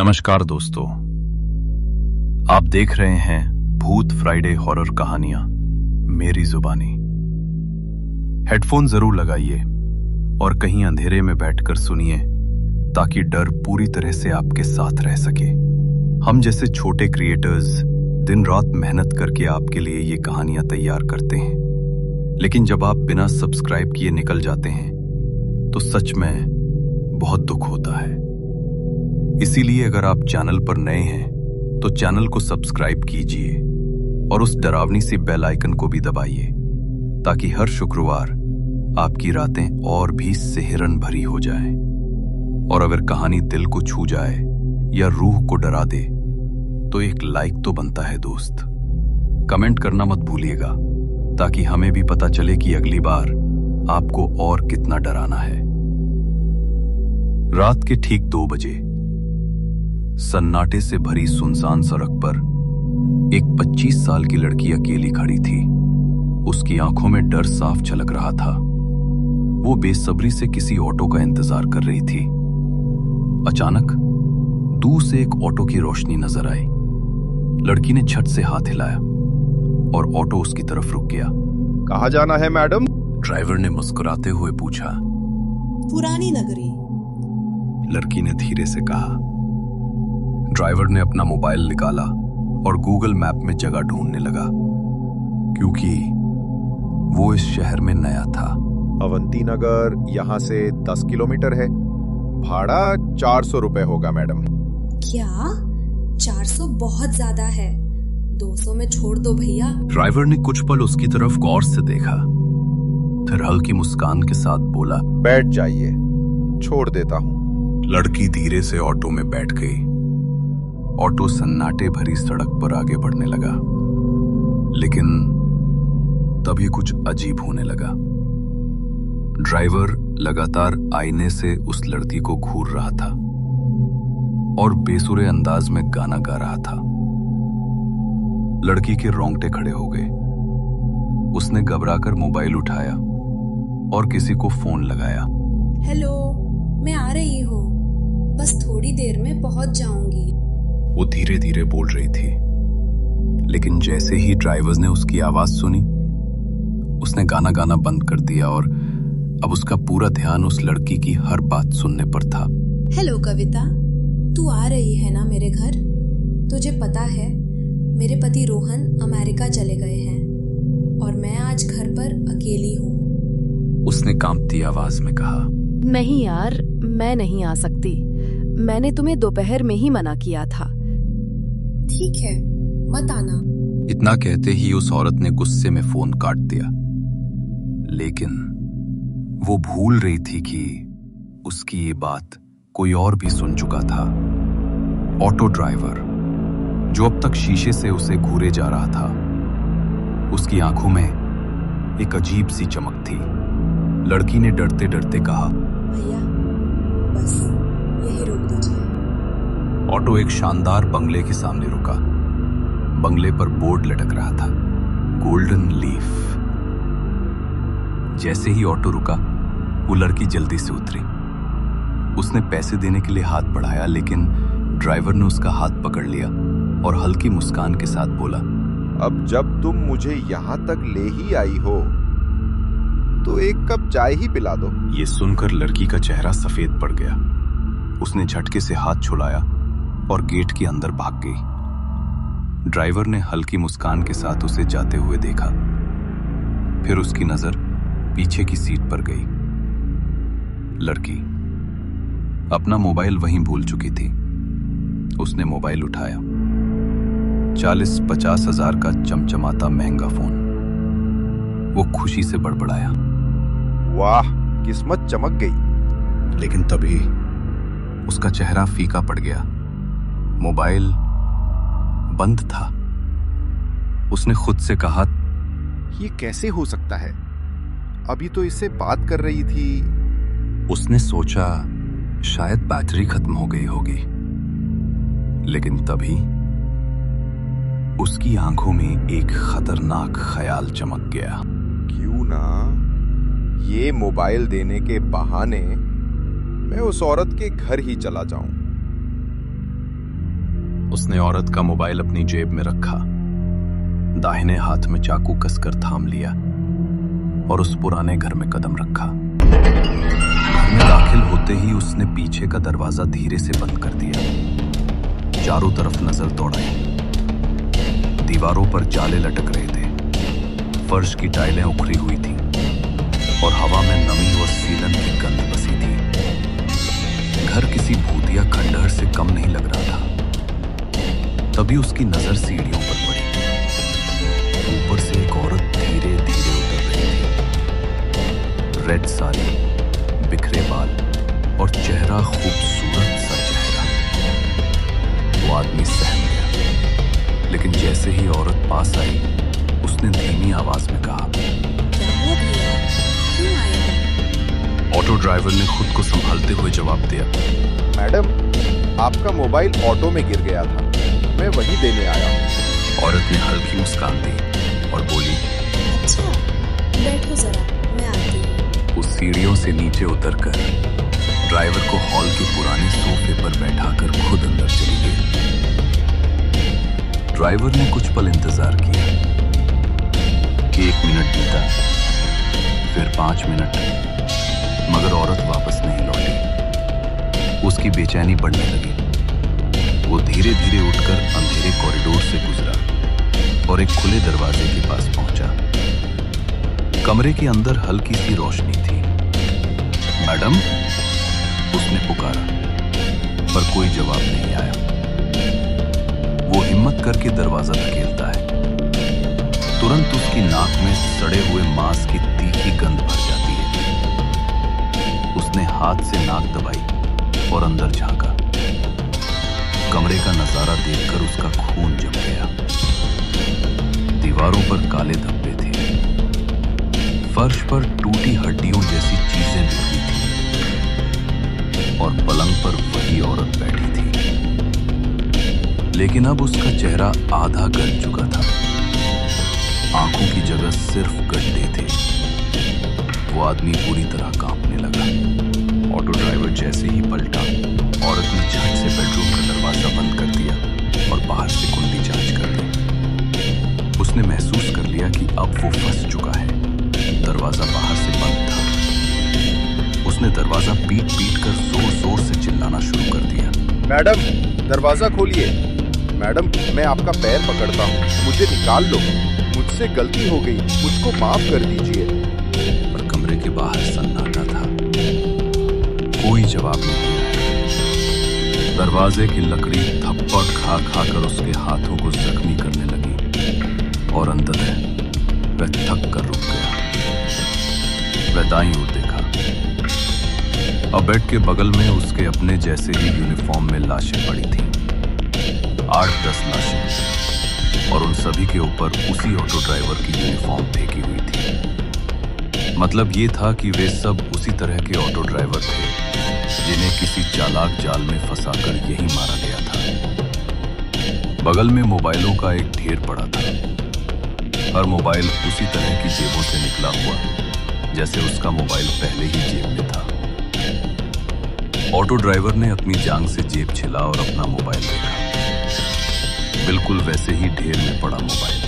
नमस्कार दोस्तों, आप देख रहे हैं भूत फ्राइडे हॉरर कहानियां मेरी जुबानी। हेडफोन जरूर लगाइए और कहीं अंधेरे में बैठकर सुनिए ताकि डर पूरी तरह से आपके साथ रह सके। हम जैसे छोटे क्रिएटर्स दिन रात मेहनत करके आपके लिए ये कहानियां तैयार करते हैं, लेकिन जब आप बिना सब्सक्राइब किए निकल जाते हैं तो सच में बहुत दुख होता है। इसीलिए अगर आप चैनल पर नए हैं तो चैनल को सब्सक्राइब कीजिए और उस डरावनी सी बेल आइकन को भी दबाइए ताकि हर शुक्रवार आपकी रातें और भी सिहरन भरी हो जाएं। और अगर कहानी दिल को छू जाए या रूह को डरा दे तो एक लाइक तो बनता है दोस्त। कमेंट करना मत भूलिएगा ताकि हमें भी पता चले कि अगली बार आपको और कितना डराना है। रात के ठीक 2 बजे सन्नाटे से भरी सुनसान सड़क पर एक 25 साल की लड़की अकेली खड़ी थी। उसकी आंखों में डर साफ झलक रहा था। वो बेसब्री से किसी ऑटो का इंतजार कर रही थी। अचानक दूर से एक ऑटो की रोशनी नजर आई। लड़की ने झट से हाथ हिलाया और ऑटो उसकी तरफ रुक गया। कहाँ जाना है मैडम? ड्राइवर ने मुस्कुराते हुए पूछा। पुरानी नगरी, लड़की ने धीरे से कहा। ड्राइवर ने अपना मोबाइल निकाला और गूगल मैप में जगह ढूंढने लगा, क्योंकि वो इस शहर में नया था। अवंती नगर यहाँ से 10 किलोमीटर है। भाड़ा 400 रुपए होगा मैडम। क्या 400 बहुत ज्यादा है, 200 में छोड़ दो भैया। ड्राइवर ने कुछ पल उसकी तरफ गौर से देखा, फिर हल्की मुस्कान के साथ बोला, बैठ जाइए, छोड़ देता हूँ। लड़की धीरे से ऑटो में बैठ गई। ऑटो सन्नाटे भरी सड़क पर आगे बढ़ने लगा, लेकिन तभी कुछ अजीब होने लगा। ड्राइवर लगातार आईने से उस लड़की को घूर रहा था और बेसुरे अंदाज में गाना गा रहा था। लड़की के रोंगटे खड़े हो गए। उसने घबराकर मोबाइल उठाया और किसी को फोन लगाया। हेलो, मैं आ रही हूँ, बस थोड़ी देर में पहुंच जाऊंगी। वो धीरे धीरे बोल रही थी, लेकिन जैसे ही ड्राइवर ने उसकी आवाज सुनी, उसने गाना गाना बंद कर दिया और अब उसका पूरा ध्यान उस लड़की की हर बात सुनने पर था। हेलो कविता, तू आ रही है ना मेरे घर? तुझे पता है मेरे पति रोहन अमेरिका चले गए हैं और मैं आज घर पर अकेली हूँ। उसने कांपती आवाज में कहा। नहीं यार, मैं नहीं आ सकती। मैंने तुम्हें दोपहर में ही मना किया था। ठीक है, मत आना। इतना कहते ही उस औरत ने गुस्से में फोन काट दिया, लेकिन वो भूल रही थी कि उसकी ये बात कोई और भी सुन चुका था। ऑटो ड्राइवर, जो अब तक शीशे से उसे घूरे जा रहा था, उसकी आंखों में एक अजीब सी चमक थी। लड़की ने डरते डरते कहा, भैया बस यही रोक दीजिए। ऑटो एक शानदार बंगले के सामने रुका। बंगले पर बोर्ड लटक रहा था, गोल्डन लीफ। जैसे ही ऑटो रुका, वो लड़की जल्दी से उतरी। उसने पैसे देने के लिए हाथ बढ़ाया, लेकिन ड्राइवर ने उसका हाथ पकड़ लिया और हल्की मुस्कान के साथ बोला, अब जब तुम मुझे यहाँ तक ले ही आई हो तो एक कप चाय ही पिला दो। ये सुनकर लड़की का चेहरा सफेद पड़ गया। उसने झटके से हाथ छुड़ाया और गेट के अंदर भाग गई। ड्राइवर ने हल्की मुस्कान के साथ उसे जाते हुए देखा, फिर उसकी नजर पीछे की सीट पर गई। लड़की अपना मोबाइल वहीं भूल चुकी थी। उसने मोबाइल उठाया। 40-50 हजार का चमचमाता महंगा फोन। वो खुशी से बड़बड़ाया, वाह, किस्मत चमक गई। लेकिन तभी उसका चेहरा फीका पड़ गया। मोबाइल बंद था। उसने खुद से कहा, ये कैसे हो सकता है? अभी तो इससे बात कर रही थी। उसने सोचा शायद बैटरी खत्म हो गई होगी, लेकिन तभी उसकी आंखों में एक खतरनाक ख्याल चमक गया। क्यों ना ये मोबाइल देने के बहाने मैं उस औरत के घर ही चला जाऊं। उसने औरत का मोबाइल अपनी जेब में रखा, दाहिने हाथ में चाकू कसकर थाम लिया और उस पुराने घर में कदम रखा। घर में दाखिल होते ही उसने पीछे का दरवाजा धीरे से बंद कर दिया। चारों तरफ नजर दौड़ाई। दीवारों पर जाले लटक रहे थे, फर्श की टाइलें उखड़ी हुई थीं और हवा में नमी और सीलन की गंध बसी थी। घर किसी भूतिया खंडहर से कम नहीं लग रहा था। तभी उसकी नजर सीढ़ियों पर पड़ी। ऊपर से एक औरत धीरे धीरे उतर रही थी। रेड साड़ी, बिखरे बाल और चेहरा खूबसूरत सा चेहरा। वो आदमी सहम गया, लेकिन जैसे ही औरत पास आई, उसने धीमी आवाज में कहा, क्या हुआ भैया, क्यों आए हो? ऑटो ड्राइवर ने खुद को संभालते हुए जवाब दिया, मैडम, आपका मोबाइल ऑटो में गिर गया था, मैं वही देने आया हूँ। औरत ने हल्की मुस्कान दी और बोली, अच्छा, बैठो जरा, मैं आती हूँ। उस सीढ़ियों से नीचे उतरकर ड्राइवर को हॉल के पुराने सोफे पर बैठाकर खुद अंदर चली गई। ड्राइवर ने कुछ पल इंतजार किया कि 1 मिनट बीता, फिर 5 मिनट, मगर औरत वापस नहीं लौटी। उसकी बेचैनी बढ़ने लगी। वो धीरे धीरे उठकर अंधेरे कॉरिडोर से गुजरा और एक खुले दरवाजे के पास पहुंचा। कमरे के अंदर हल्की सी रोशनी थी। मैडम, उसने पुकारा, पर कोई जवाब नहीं आया। वो हिम्मत करके दरवाजा धकेलता है। तुरंत उसकी नाक में सड़े हुए मांस की तीखी गंध भर जाती है। उसने हाथ से नाक दबाई और अंदर झांका। कमरे का नजारा देखकर उसका खून जम गया। दीवारों पर काले धब्बे थे। फर्श पर टूटी हड्डियों जैसी चीजें बिखरी थीं और पलंग पर वही औरत बैठी थी, लेकिन अब उसका चेहरा आधा गल चुका था। आंखों की जगह सिर्फ गड्ढे थे। वो आदमी पूरी तरह कांपने लगा। ऑटो ड्राइवर जैसे ही पलटा, औरत ने झट से बेडरूम का दरवाजा बंद कर दिया और बाहर से कुंडी जांच कर दी। उसने महसूस कर लिया कि अब वो फंस चुका है। दरवाजा बाहर से बंद था। उसने दरवाजा पीट पीट कर जोर जोर से चिल्लाना शुरू कर दिया, मैडम, दरवाजा खोलिए। मैडम, मैं आपका पैर पकड़ता हूँ, मुझे निकाल लो। मुझसे गलती हो गई, मुझको माफ कर दीजिए। पर कमरे के बाहर सन्नाटा था। कोई जवाब नहीं आया। दरवाजे की लकड़ी थप्पड़ खा खा कर उसके हाथों को जख्मी करने लगी और अंततः वह थक कर रुक गया। वह दाईं ओर देखा। अब बेड के बगल में उसके अपने जैसे ही यूनिफॉर्म में लाशें पड़ी थीं। 8-10 लाशें, और उन सभी के ऊपर उसी ऑटो ड्राइवर की यूनिफॉर्म फेंकी हुई थी। मतलब ये था कि वे सब उसी तरह के ऑटो ड्राइवर थे जिन्हें किसी चालाक जाल में फंसाकर यही मारा गया था। बगल में मोबाइलों का एक ढेर पड़ा था। हर मोबाइल उसी तरह की जेबों से निकला हुआ, जैसे उसका मोबाइल पहले ही जेब में था। ऑटो ड्राइवर ने अपनी जांघ से जेब छिला और अपना मोबाइल देखा। बिल्कुल वैसे ही ढेर में पड़ा मोबाइल।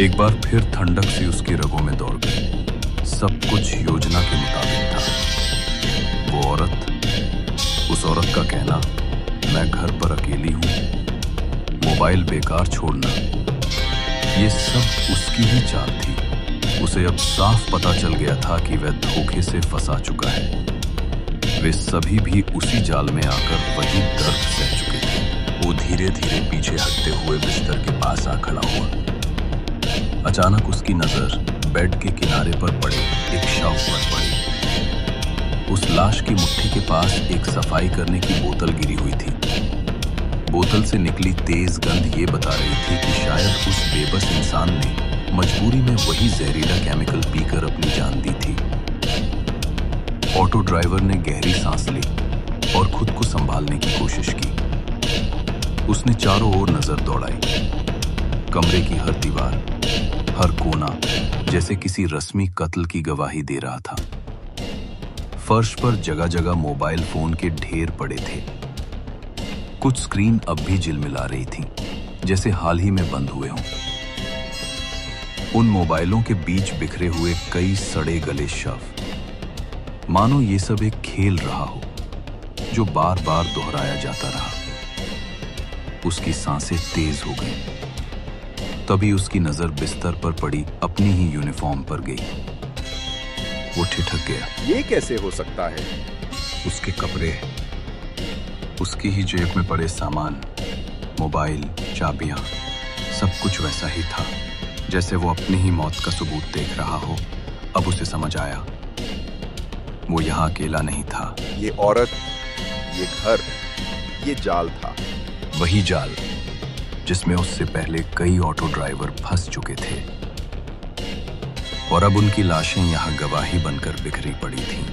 एक बार फिर ठंडक सी उसकी रगों में दौड़ गई। सब कुछ योजना के मुताबिक था। वो औरत, उस औरत का कहना, मैं घर पर अकेली हूं, मोबाइल बेकार छोड़ना, ये सब उसकी ही चाल थी। उसे अब साफ पता चल गया था कि वह धोखे से फंसा चुका है। वे सभी भी उसी जाल में आकर वही दर्द सह चुके थे। वो धीरे धीरे पीछे हटते हुए बिस्तर के पास आ खड़ा हुआ। अचानक उसकी नजर बेड के किनारे पर पड़े एक शव पर पड़ी। उस लाश की मुट्ठी के पास एक सफाई करने की बोतल गिरी हुई थी। बोतल से निकली तेज गंध ये बता रही थी कि शायद उस बेबस इंसान ने मजबूरी में वही जहरीला केमिकल पीकर अपनी जान दी थी। ऑटो ड्राइवर ने गहरी सांस ली और खुद को संभालने की कोशिश की। उसने चारों ओर नजर दौड़ाई। कमरे की हर दीवार, हर कोना जैसे किसी रस्मी कत्ल की गवाही दे रहा था। फर्श पर जगह जगह मोबाइल फोन के ढेर पड़े थे। कुछ स्क्रीन अब भी झिलमिला रही थीं, जैसे हाल ही में बंद हुए हों। उन मोबाइलों के बीच बिखरे हुए कई सड़े गले शव, मानो ये सब एक खेल रहा हो जो बार बार दोहराया जाता रहा। उसकी सांसें तेज हो गईं। तभी उसकी नजर बिस्तर पर पड़ी अपनी ही यूनिफॉर्म पर गई। वो ठिठक गया। ये कैसे हो सकता है? उसके कपड़े, उसकी ही जेब में पड़े सामान, मोबाइल, चाबियां, सब कुछ वैसा ही था जैसे वो अपनी ही मौत का सबूत देख रहा हो। अब उसे समझ आया, वो यहाँ अकेला नहीं था। ये औरत, ये घर, ये जाल था। वही जाल जिसमें उससे पहले कई ऑटो ड्राइवर फंस चुके थे, और अब उनकी लाशें यहाँ गवाही बनकर बिखरी पड़ी थीं।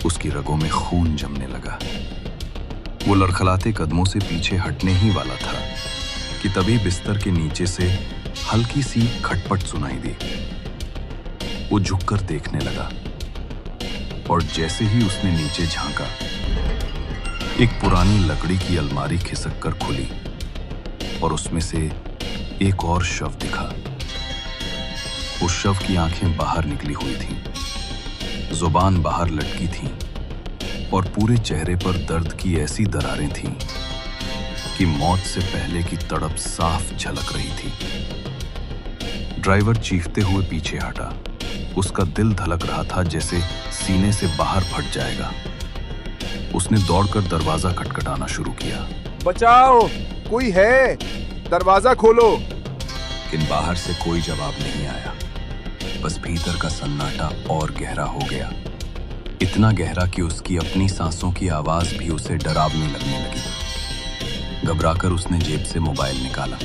उसकी रगों में खून जमने लगा। वो लड़खड़ाते कदमों से पीछे हटने ही वाला था कि तभी बिस्तर के नीचे से हल्की सी खटपट सुनाई दी। वो झुककर देखने लगा, और जैसे ही उसने नीचे झांका, एक पुरानी लकड़ी की अलमारी खिसक कर खुली और उसमें से एक और शव दिखा। उस शव की आंखें बाहर निकली हुई थीं, जुबान बाहर लटकी थी, और पूरे चेहरे पर दर्द की ऐसी दरारें थीं कि मौत से पहले की तड़प साफ झलक रही थी। ड्राइवर चीखते हुए पीछे हटा। उसका दिल धड़क रहा था जैसे सीने से बाहर फट जाएगा। उसने दौड़कर दरवाजा खटखटाना शुरू किया। बचाओ, कोई है, दरवाजा खोलो। लेकिन बाहर से कोई जवाब नहीं आया। बस भीतर का सन्नाटा और गहरा हो गया, इतना गहरा कि उसकी अपनी सांसों की आवाज भी उसे डरावनी लगने लगी। घबराकर उसने जेब से मोबाइल निकाला,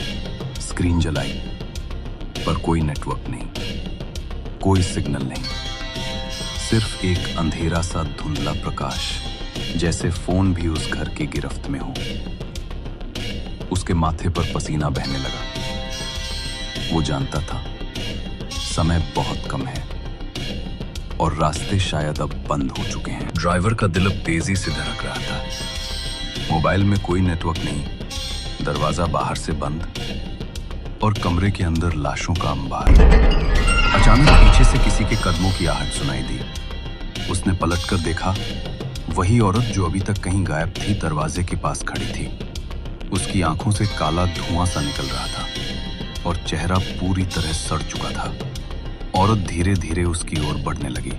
स्क्रीन जलाई, पर कोई नेटवर्क नहीं, कोई सिग्नल नहीं, सिर्फ एक अंधेरा सा धुंधला प्रकाश, जैसे फोन भी उस घर की गिरफ्त में हो। उसके माथे पर पसीना बहने लगा। वो जानता था समय बहुत कम है और रास्ते शायद अब बंद हो चुके हैं। ड्राइवर का दिल अब तेजी से धड़क रहा था। मोबाइल में कोई नेटवर्क नहीं, दरवाजा बाहर से बंद, और कमरे के अंदर लाशों का अंबार। अचानक पीछे से किसी के कदमों की आहट सुनाई दी। उसने पलटकर देखा, वही औरत जो अभी तक कहीं गायब थी दरवाजे के पास खड़ी थी। उसकी आंखों से काला धुआं सा निकल रहा था और चेहरा पूरी तरह सड़ चुका था। औरत धीरे धीरे उसकी ओर बढ़ने लगी।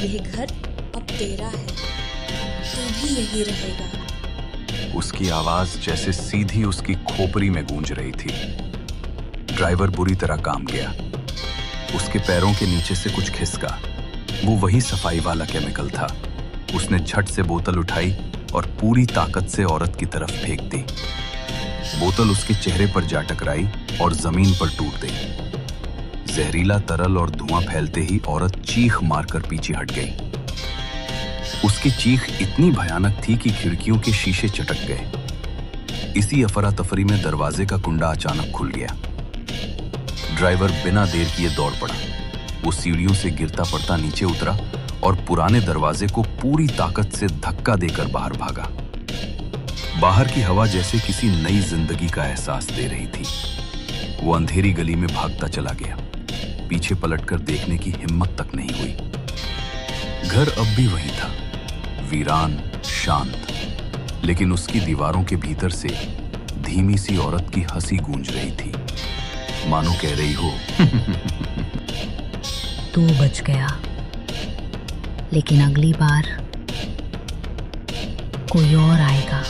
यह घर अब तेरा है, तू भी यही रहेगा। उसकी आवाज जैसे सीधी उसकी खोपड़ी में गूंज रही थी। ड्राइवर बुरी तरह काम गया। उसके पैरों के नीचे से कुछ खिसका। वो वही सफाई वाला केमिकल था। उसने झट से बोतल उठाई और पूरी ताकत से औरत की तरफ फेंक दी। बोतल उसके चेहरे पर जा टकराई और जमीन पर टूट गई। जहरीला तरल और धुआं फैलते ही औरत चीख मारकर पीछे हट गई। उसकी चीख इतनी भयानक थी कि खिड़कियों के शीशे चटक गए। इसी अफरा तफरी में दरवाजे का कुंडा अचानक खुल गया। ड्राइवर बिना देर किए दौड़ पड़ा। वो सीढ़ियों से गिरता पड़ता नीचे उतरा और पुराने दरवाजे को पूरी ताकत से धक्का देकर बाहर भागा। बाहर की हवा जैसे किसी नई जिंदगी का एहसास दे रही थी। वो अंधेरी गली में भागता चला गया। पीछे पलटकर देखने की हिम्मत तक नहीं हुई। घर अब भी वही था, वीरान, शांत, लेकिन उसकी दीवारों के भीतर से धीमी सी औरत की हंसी गूंज रही थी, मानो कह रही हो तू बच गया, लेकिन अगली बार कोई और आएगा।